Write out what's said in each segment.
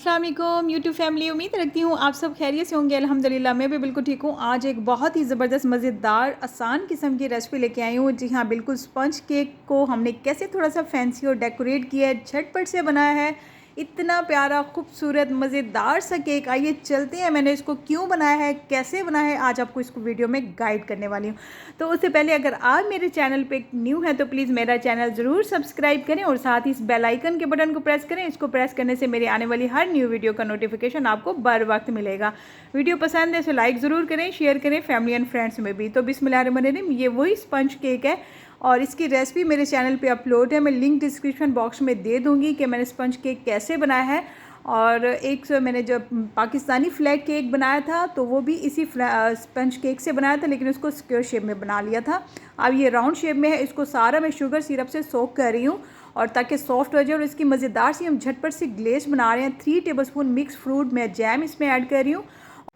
अस्सलाम वालेकुम YouTube family. उम्मीद रखती हूँ आप सब खैरियत से होंगे। अल्हम्दुलिल्लाह मैं भी बिल्कुल ठीक हूँ। आज एक बहुत ही ज़बरदस्त मज़ेदार आसान किस्म की रेसिपी लेके आई हूँ। जी हाँ, बिल्कुल स्पंज केक को हमने कैसे थोड़ा सा फैंसी और डेकोरेट किया है, झटपट से बनाया है। इतना प्यारा खूबसूरत मज़ेदार सा केक। आइए चलते हैं, मैंने इसको क्यों बनाया है, कैसे बनाया है, आज आपको इसको वीडियो में गाइड करने वाली हूँ। तो उससे पहले अगर आप मेरे चैनल पे न्यू हैं तो प्लीज़ मेरा चैनल ज़रूर सब्सक्राइब करें और साथ ही इस बेल आइकन के बटन को प्रेस करें। इसको प्रेस करने से मेरी आने वाली हर न्यू वीडियो का नोटिफिकेशन आपको बर वक्त मिलेगा। वीडियो पसंद है तो लाइक ज़रूर करें, शेयर करें फैमिली एंड फ्रेंड्स में भी। तो बिस्मिल्लाहिर्रहमानिर्रहीम, ये वही स्पंज केक है और इसकी रेसिपी मेरे चैनल पे अपलोड है। मैं लिंक डिस्क्रिप्शन बॉक्स में दे दूँगी कि मैंने स्पंज केक कैसे बनाया है। और एक मैंने जब पाकिस्तानी फ्लैग केक बनाया था तो वो भी इसी स्पंज केक से बनाया था, लेकिन उसको स्क्वायर शेप में बना लिया था। अब ये राउंड शेप में है। इसको सारा मैं शुगर सिरप से सोक कर रही हूँ और ताकि सॉफ्ट हो जाए। और इसकी मज़ेदार सी हम झटपट से ग्लेज बना रहे हैं। 3 टेबलस्पून मिक्स फ्रूट मैं जैम इसमें ऐड कर रही हूँ।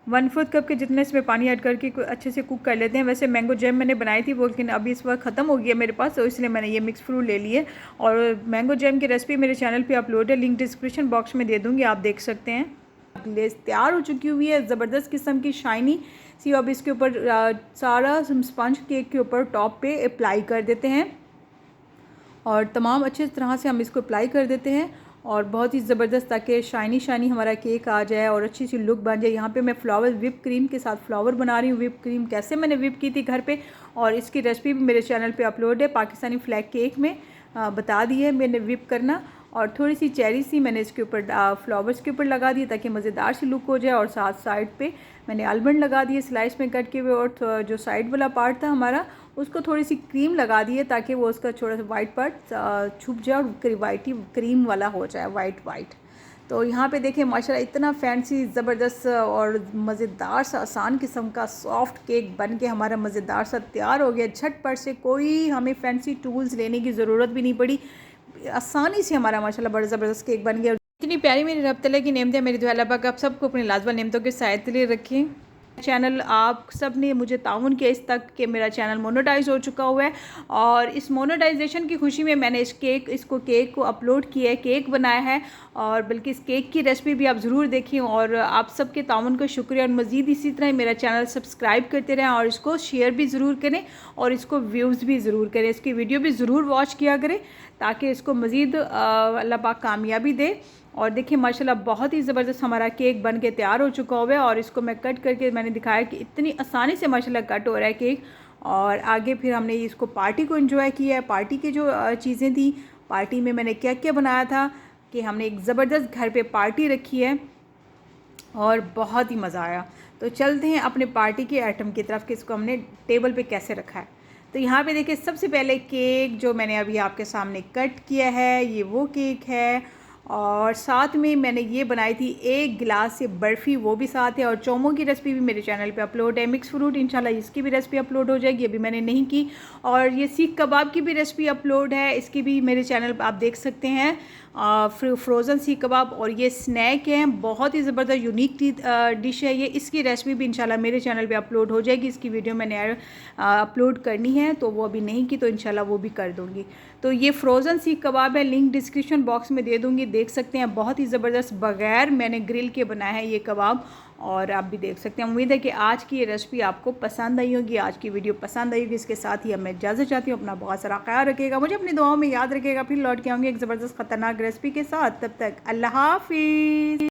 1/4 कप के जितने इसमें पानी ऐड करके अच्छे से कुक कर लेते हैं। वैसे मैंगो जैम मैंने बनाई थी वो, लेकिन अभी इस वक्त ख़त्म हो गई है मेरे पास, तो इसलिए मैंने ये मिक्स फ्रूट ले लिए। और मैंगो जैम की रेसिपी मेरे चैनल पे अपलोड है, लिंक डिस्क्रिप्शन बॉक्स में दे दूँगी, आप देख सकते हैं। ग्लेज तैयार हो चुकी हुई है, ज़बरदस्त किस्म की शाइनी सी। अब इसके ऊपर सारा स्पंज केक के ऊपर टॉप पे अप्लाई कर देते हैं और तमाम अच्छे तरह से हम इसको अप्लाई कर देते हैं और बहुत ही ज़बरदस्त, ताकि शाइनी शाइनी हमारा केक आ जाए और अच्छी सी लुक बन जाए। यहाँ पे मैं फ्लावर विप क्रीम के साथ फ्लावर बना रही हूँ। विप क्रीम कैसे मैंने विप की थी घर पे, और इसकी रेसिपी भी मेरे चैनल पे अपलोड है। पाकिस्तानी फ्लैग केक में बता दी है मैंने विप करना। और थोड़ी सी चेरी सी मैंने इसके ऊपर फ्लावर्स के ऊपर लगा दी ताकि मज़ेदार सी लुक हो जाए। और साथ साइड पे मैंने आलमंड लगा दिए स्लाइस में कट के हुए, और जो साइड वाला पार्ट था हमारा उसको थोड़ी सी क्रीम लगा दी है ताकि वो उसका थोड़ा सा वाइट पार्ट छुप जाए और वाइट ही क्रीम वाला हो जाए, वाइट। तो यहाँ पे देखिए माशाल्लाह इतना फैंसी ज़बरदस्त और मज़ेदार सा आसान किस्म का सॉफ्ट केक बन के हमारा मज़ेदार सा तैयार हो गया। झटपट से, कोई हमें फैंसी टूल्स लेने की ज़रूरत भी नहीं पड़ी, आसानी से हमारा माशाल्लाह बड़ा ज़बरदस्त केक बन गया। इतनी प्यारी मेरी रब तआला की नेमतें, मेरी दुआ अल्लाह पाक आप सबको अपनी लाजवाब नेमतों के साथ लिए रखें। चैनल आप सब ने मुझे ताउन किया इस तक कि मेरा चैनल मोनेटाइज हो चुका हुआ है, और इस मोनेटाइजेशन की खुशी में मैंने इसको केक को अपलोड किया है, केक बनाया है। और बल्कि इस केक की रेसिपी भी आप ज़रूर देखें, और आप सबके ताउन का शुक्रिया। और मज़ीद इसी तरह मेरा चैनल सब्सक्राइब करते रहें और इसको शेयर भी ज़रूर करें और इसको व्यूज़ भी ज़रूर करें, इसकी वीडियो भी ज़रूर वॉच किया करें ताकि इसको मज़ीद अल्लाह पाक कामयाबी दे। और देखिए माशाल्लाह बहुत ही ज़बरदस्त हमारा केक बन के तैयार हो चुका हुआ है। और इसको मैं कट करके मैंने दिखाया कि इतनी आसानी से माशाल्लाह कट हो रहा है केक। और आगे फिर हमने इसको पार्टी को एंजॉय किया है। पार्टी की जो चीज़ें थी, पार्टी में मैंने क्या क्या बनाया था कि हमने एक ज़बरदस्त घर पे पार्टी रखी है और बहुत ही मज़ा आया। तो चलते हैं अपने पार्टी के आइटम की तरफ कि इसको हमने टेबल पे कैसे रखा है। तो यहाँ पे देखिए सबसे पहले केक जो मैंने अभी आपके सामने कट किया है, ये वो केक है। और साथ में मैंने ये बनाई थी 1 गिलास से बर्फ़ी, वो भी साथ है। और चौमों की रेसिपी भी मेरे चैनल पे अपलोड है। मिक्स फ्रूट इंशाल्लाह इसकी भी रेसिपी अपलोड हो जाएगी, अभी मैंने नहीं की। और ये सीख कबाब की भी रेसिपी अपलोड है, इसकी भी मेरे चैनल पर आप देख सकते हैं। फ्रोज़न सीख कबाब, और ये स्नैक है, बहुत ही ज़बरदस्त यूनिक डिश है ये। इसकी रेसिपी भी इंशाल्लाह मेरे चैनल पे अपलोड हो जाएगी। इसकी वीडियो मैंने अपलोड करनी है तो वो अभी नहीं की, तो इंशाल्लाह वो भी कर दूँगी। तो ये फ्रोज़न सीख कबाब है, लिंक डिस्क्रिप्शन बॉक्स में दे दूँगी, देख सकते हैं। बहुत ही ज़बरदस्त बग़ैर मैंने ग्रिल के बनाया है ये कबाब, और आप भी देख सकते हैं। उम्मीद है कि आज की ये रेसिपी आपको पसंद आई होगी, आज की वीडियो पसंद आई होगी। इसके साथ ही अब मैं इजाज़त चाहती हूँ। अपना बहुत सारा ख्याल रखिएगा, मुझे अपनी दुआओं में याद रखिएगा। फिर लौट के आऊँगी एक ज़बरदस्त ख़तरनाक रेसिपी के साथ। तब तक अल्लाह हाफ़िज़।